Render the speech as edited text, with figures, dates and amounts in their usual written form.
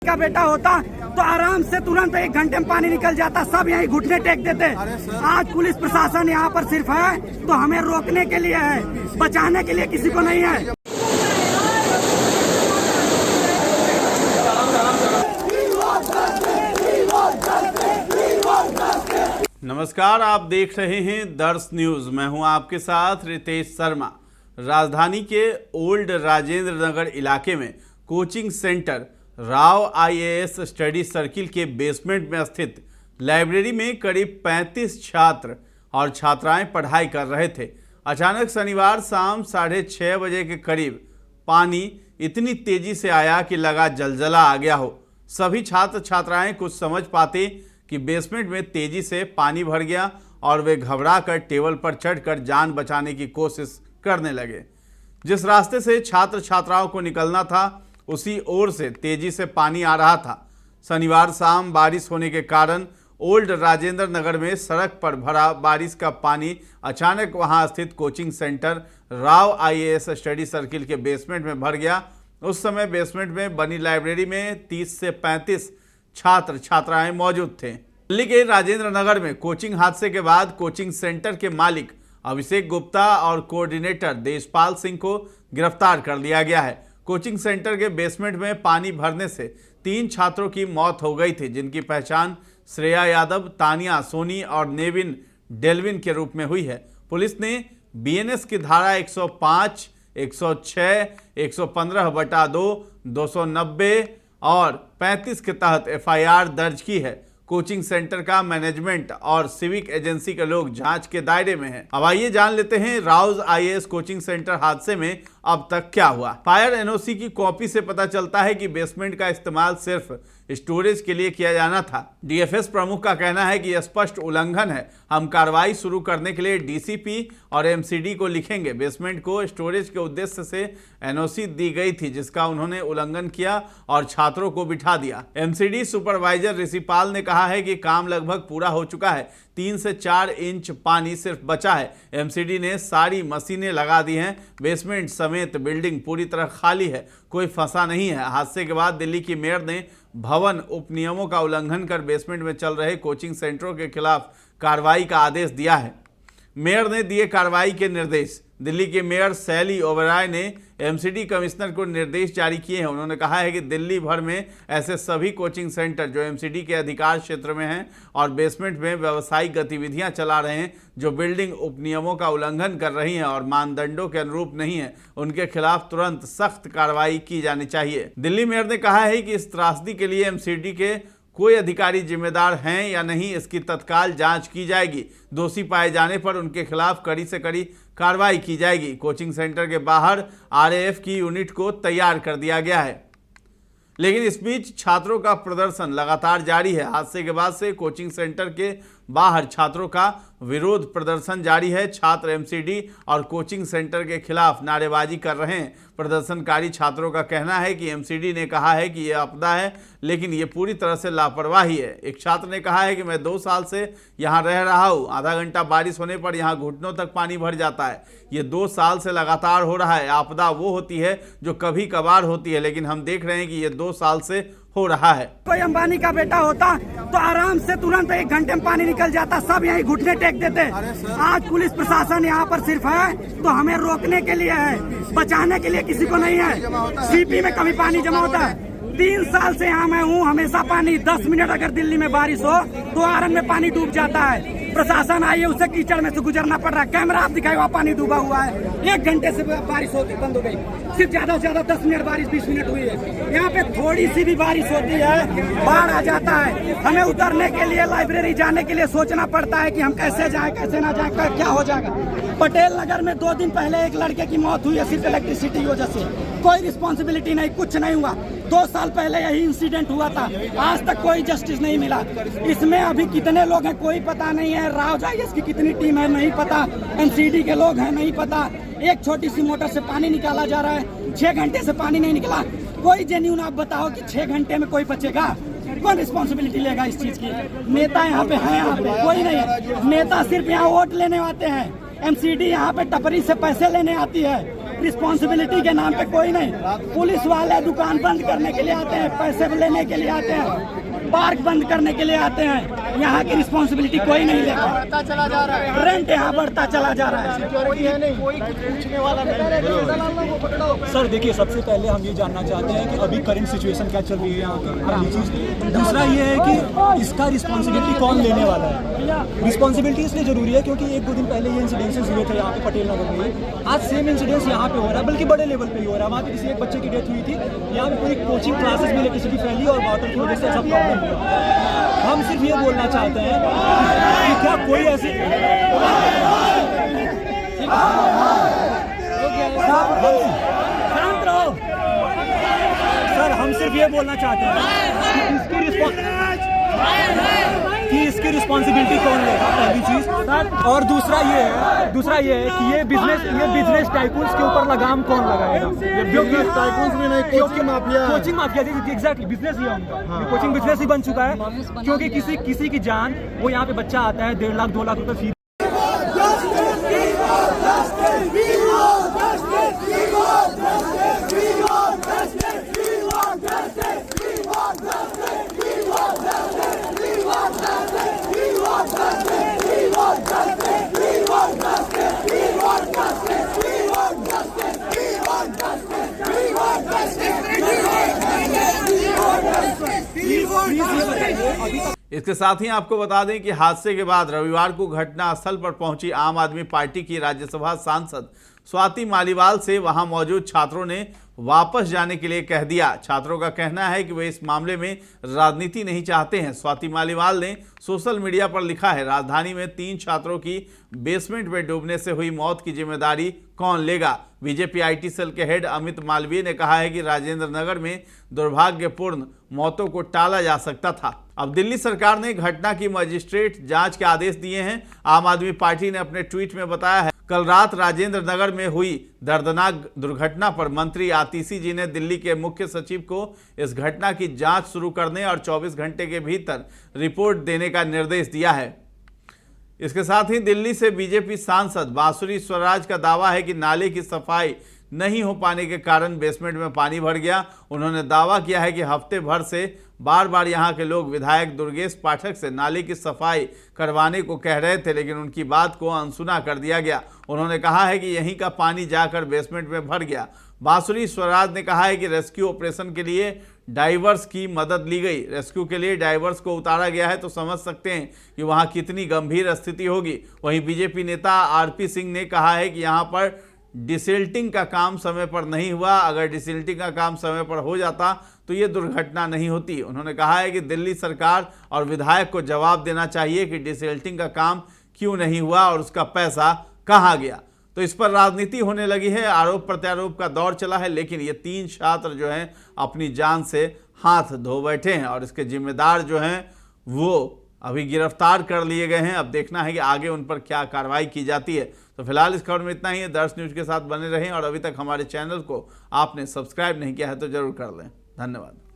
का बेटा होता तो आराम से तुरंत 1 घंटे में पानी निकल जाता, सब यहीं घुटने टेक देते। आज पुलिस प्रशासन यहाँ पर सिर्फ है तो हमें रोकने के लिए है, बचाने के लिए किसी को नहीं है। नमस्कार, आप देख रहे हैं दर्श न्यूज। मैं हूं आपके साथ रितेश शर्मा। राजधानी के ओल्ड राजेंद्र नगर इलाके में coaching centre Rao IAS study circle के बेसमेंट में स्थित लाइब्रेरी में करीब 35 छात्र और छात्राएं पढ़ाई कर रहे थे। अचानक शनिवार शाम 6:30 बजे के करीब पानी इतनी तेजी से आया कि लगा जलजला आ गया हो। सभी छात्र छात्राएं कुछ समझ पाते कि बेसमेंट में तेजी से पानी भर गया और वे घबराकर टेबल पर चढ़कर जान बचाने की कोशिश करने लगे। जिस रास्ते से छात्र छात्राओं को निकलना था उसी ओर से तेजी से पानी आ रहा था। शनिवार शाम बारिश होने के कारण ओल्ड राजेंद्र नगर में सड़क पर भरा बारिश का पानी अचानक वहां स्थित coaching centre Rao IAS study circle के बेसमेंट में भर गया। उस समय बेसमेंट में बनी लाइब्रेरी में 30 से 35 छात्र छात्राएं मौजूद थे। दिल्ली के राजेंद्र नगर में कोचिंग हादसे के बाद कोचिंग सेंटर के मालिक अभिषेक गुप्ता और कोऑर्डिनेटर देशपाल सिंह को गिरफ्तार कर लिया गया है। कोचिंग सेंटर के बेसमेंट में पानी भरने से 3 छात्रों की मौत हो गई थी, जिनकी पहचान श्रेया यादव, तानिया सोनी और नेविन डेल्विन के रूप में हुई है। पुलिस ने बीएनएस की धारा 105, 106, 115/2, 290 और 35 के तहत एफआईआर दर्ज की है। कोचिंग सेंटर का मैनेजमेंट और सिविक एजेंसी के लोग जांच के दायरे में हैं। अब आइए जान लेते हैं राउज आईएएस कोचिंग सेंटर हादसे में अब तक क्या हुआ। फायर एनओसी की कॉपी से पता चलता है कि बेसमेंट का इस्तेमाल सिर्फ स्टोरेज के लिए किया जाना था। डीएफएस प्रमुख का कहना है कि यह स्पष्ट उल्लंघन है। हम कार्रवाई शुरू करने के लिए डीसीपी और एमसीडी को लिखेंगे। बेसमेंट को स्टोरेज के उद्देश्य से एनओसी दी गई थी, जिसका उन्होंने उल्लंघन किया और छात्रों को बिठा दिया। एमसीडी सुपरवाइजर ऋषिपाल ने कहा है कि काम लगभग पूरा हो चुका है। 3 से 4 इंच पानी सिर्फ बचा है। एमसीडी ने सारी मशीनें लगा दी हैं। बेसमेंट समेत बिल्डिंग पूरी तरह खाली है, कोई फंसा नहीं है। हादसे के बाद दिल्ली की मेयर ने भवन उप नियमों का उल्लंघन कर बेसमेंट में चल रहे कोचिंग सेंटरों के खिलाफ कार्रवाई का आदेश दिया है। मेयर ने दिए कार्रवाई के निर्देश। दिल्ली के मेयर शैली ओबराय ने एमसीडी कमिश्नर को निर्देश जारी किए हैं। उन्होंने कहा है कि दिल्ली भर में ऐसे सभी कोचिंग सेंटर जो एमसीडी के अधिकार क्षेत्र में हैं और बेसमेंट में व्यावसायिक गतिविधियां चला रहे हैं, जो बिल्डिंग उपनियमों का उल्लंघन कर रही हैं और मानदंडों के अनुरूप नहीं है, उनके खिलाफ तुरंत सख्त कार्रवाई की जानी चाहिए। दिल्ली मेयर ने कहा है कि इस त्रासदी के लिए एमसीडी के कोई अधिकारी जिम्मेदार हैं या नहीं, इसकी तत्काल जांच की जाएगी। दोषी पाए जाने पर उनके खिलाफ कड़ी से कड़ी कार्रवाई की जाएगी। कोचिंग सेंटर के बाहर आरएएफ की यूनिट को तैयार कर दिया गया है, लेकिन इस बीच छात्रों का प्रदर्शन लगातार जारी है। हादसे के बाद से कोचिंग सेंटर के बाहर छात्रों का विरोध प्रदर्शन जारी है। छात्र एमसीडी और कोचिंग सेंटर के खिलाफ नारेबाजी कर रहे हैं। प्रदर्शनकारी छात्रों का कहना है कि एमसीडी ने कहा है कि यह आपदा है, लेकिन यह पूरी तरह से लापरवाही है। एक छात्र ने कहा है कि मैं 2 साल से यहाँ रह रहा हूँ, आधा घंटा बारिश होने पर यहाँ घुटनों तक पानी भर जाता है। ये 2 साल से लगातार हो रहा है। आपदा वो होती है जो कभी कभार होती है, लेकिन हम देख रहे हैं कि ये 2 साल से हो रहा है। कोई अंबानी का बेटा होता तो आराम से तुरंत 1 घंटे में पानी निकल जाता, सब यहीं घुटने टेक देते। आज पुलिस प्रशासन यहाँ पर सिर्फ है तो हमें रोकने के लिए है, बचाने के लिए किसी को नहीं है। सीपी में कभी पानी जमा होता है। 3 साल से यहाँ मैं हूँ, हमेशा पानी 10 मिनट अगर दिल्ली में बारिश हो तो आरन में पानी डूब जाता है। प्रशासन आइए, उसे कीचड़ में से गुजरना पड़ रहा है। कैमरा आप दिखाए, वहाँ पानी डूबा हुआ है। 1 घंटे से बारिश होती बंद हो गई, सिर्फ ज्यादा से ज्यादा 10 मिनट बारिश, 20 मिनट हुई है। यहाँ पे थोड़ी सी भी बारिश होती है, बाढ़ आ जाता है। हमें उतरने के लिए, लाइब्रेरी जाने के लिए सोचना पड़ता है कि हम कैसे जाएं, कैसे ना जाएं, क्या हो जाएगा। पटेल नगर में 2 दिन पहले एक लड़के की मौत हुई है सिर्फ इलेक्ट्रिसिटी की वजह से। कोई रिस्पॉन्सिबिलिटी नहीं, कुछ नहीं हुआ। 2 साल पहले यही इंसिडेंट हुआ था, आज तक कोई जस्टिस नहीं मिला। इसमें अभी कितने लोग हैं कोई पता नहीं है। राव आईएएस की कितनी टीम है नहीं पता, एमसीडी के लोग हैं नहीं पता। एक छोटी सी मोटर से पानी निकाला जा रहा है, 6 घंटे से पानी नहीं निकला। कोई जेन्युइन आप बताओ कि 6 घंटे में कोई बचेगा? कौन रिस्पॉन्सिबिलिटी लेगा इस चीज की? नेता यहाँ पे है, यहाँ पे कोई नहीं है। नेता सिर्फ यहाँ वोट लेने आते हैं। एमसीडी यहाँ पे टपरी से पैसे लेने आती है। रिस्पॉन्सिबिलिटी के नाम पे कोई नहीं। पुलिस वाले दुकान बंद करने के लिए आते हैं, पैसे लेने के लिए आते हैं, पार्क बंद करने के लिए आते हैं। यहाँ की रिस्पॉन्सिबिलिटी कोई नहीं लेगा। बढ़ता चला जा रहा है, रेंट यहाँ बढ़ता चला जा रहा है। सिक्योरिटी है नहीं, कोई पूछने वाला नहीं। सर देखिए, सबसे पहले हम ये जानना चाहते हैं कि अभी करंट सिचुएशन क्या चल रही है यहाँ की, पहली चीज़। दूसरा ये है कि इसका रिस्पॉन्सिबिलिटी कौन लेने वाला है। रिस्पॉन्सिबिलिटी इसलिए जरूरी है क्योंकि 1-2 दिन पहले ये इंसिडेंसेस हुए थे यहाँ पे पटेल नगर में। आज सेम इंसिडेंस यहाँ पे हो रहा है, बल्कि बड़े लेवल पे ही हो रहा है। वहाँ पे किसी एक बच्चे की डेथ हुई थी, यहाँ पे पूरी कोचिंग क्लासेस में इलेक्ट्रिसिटी फैली और वाटर की वजह से ऐसा प्रॉब्लम हुआ। हम सिर्फ ये बोलना चाहते हैं कि क्या कोई ऐसी शांत रहो। सर, हम सिर्फ ये बोलना चाहते हैं कि इसकी रिस्पॉन्सिबिलिटी कौन लेगा, पहली चीज। और दूसरा ये है कि ये बिजनेस टाइकून्स के ऊपर लगाम कौन लगाएगा। टाइकून्स भी नहीं, coaching mafia. Coaching mafia exactly business ही है उनका। कोचिंग बिजनेस ही बन चुका है, क्योंकि किसी की जान, वो यहाँ पे बच्चा आता है 1.5 लाख 2 लाख रुपए फीस। इसके साथ ही आपको बता दें कि हादसे के बाद रविवार को घटनास्थल पर पहुंची आम आदमी पार्टी की राज्यसभा सांसद स्वाति मालीवाल से वहां मौजूद छात्रों ने वापस जाने के लिए कह दिया। छात्रों का कहना है कि वे इस मामले में राजनीति नहीं चाहते हैं। स्वाति मालीवाल ने सोशल मीडिया पर लिखा है, राजधानी में 3 छात्रों की बेसमेंट में डूबने से हुई मौत की जिम्मेदारी कौन लेगा। बीजेपी आईटी सेल के हेड अमित मालवीय ने कहा है कि राजेंद्र नगर में दुर्भाग्यपूर्ण मौतों को टाला जा सकता था। अब दिल्ली सरकार ने घटना की मजिस्ट्रेट जांच के आदेश दिए हैं। आम आदमी पार्टी ने अपने ट्वीट में बताया है, कल रात राजेंद्र नगर में हुई दर्दनाक दुर्घटना पर मंत्री आतिशी जी ने दिल्ली के मुख्य सचिव को इस घटना की जांच शुरू करने और 24 घंटे के भीतर रिपोर्ट देने का निर्देश दिया है। इसके साथ ही दिल्ली से बीजेपी सांसद बांसुरी स्वराज का दावा है कि नाले की सफाई नहीं हो पाने के कारण बेसमेंट में पानी भर गया। उन्होंने दावा किया है कि हफ्ते भर से बार बार यहां के लोग विधायक दुर्गेश पाठक से नाले की सफाई करवाने को कह रहे थे, लेकिन उनकी बात को अनसुना कर दिया गया। उन्होंने कहा है कि यहीं का पानी जाकर बेसमेंट में भर गया। बांसुरी स्वराज ने कहा है कि रेस्क्यू ऑपरेशन के लिए डाइवर्स की मदद ली गई। रेस्क्यू के लिए डाइवर्स को उतारा गया है तो समझ सकते हैं कि वहां कितनी गंभीर स्थिति होगी। वहीं बीजेपी नेता आरपी सिंह ने कहा है कि यहां पर डिसिल्टिंग का काम समय पर नहीं हुआ। अगर डिसिल्टिंग का काम समय पर हो जाता तो ये दुर्घटना नहीं होती। उन्होंने कहा है कि दिल्ली सरकार और विधायक को जवाब देना चाहिए कि डिसिल्टिंग का काम क्यों नहीं हुआ और उसका पैसा कहाँ गया। तो इस पर राजनीति होने लगी है, आरोप प्रत्यारोप का दौर चला है, लेकिन ये 3 छात्र जो हैं अपनी जान से हाथ धो बैठे हैं और इसके जिम्मेदार जो हैं वो अभी गिरफ्तार कर लिए गए हैं। अब देखना है कि आगे उन पर क्या कार्रवाई की जाती है। तो फिलहाल इस खबर में इतना ही है। दर्श न्यूज के साथ बने रहें और अभी तक हमारे चैनल को आपने सब्सक्राइब नहीं किया है तो जरूर कर लें। धन्यवाद।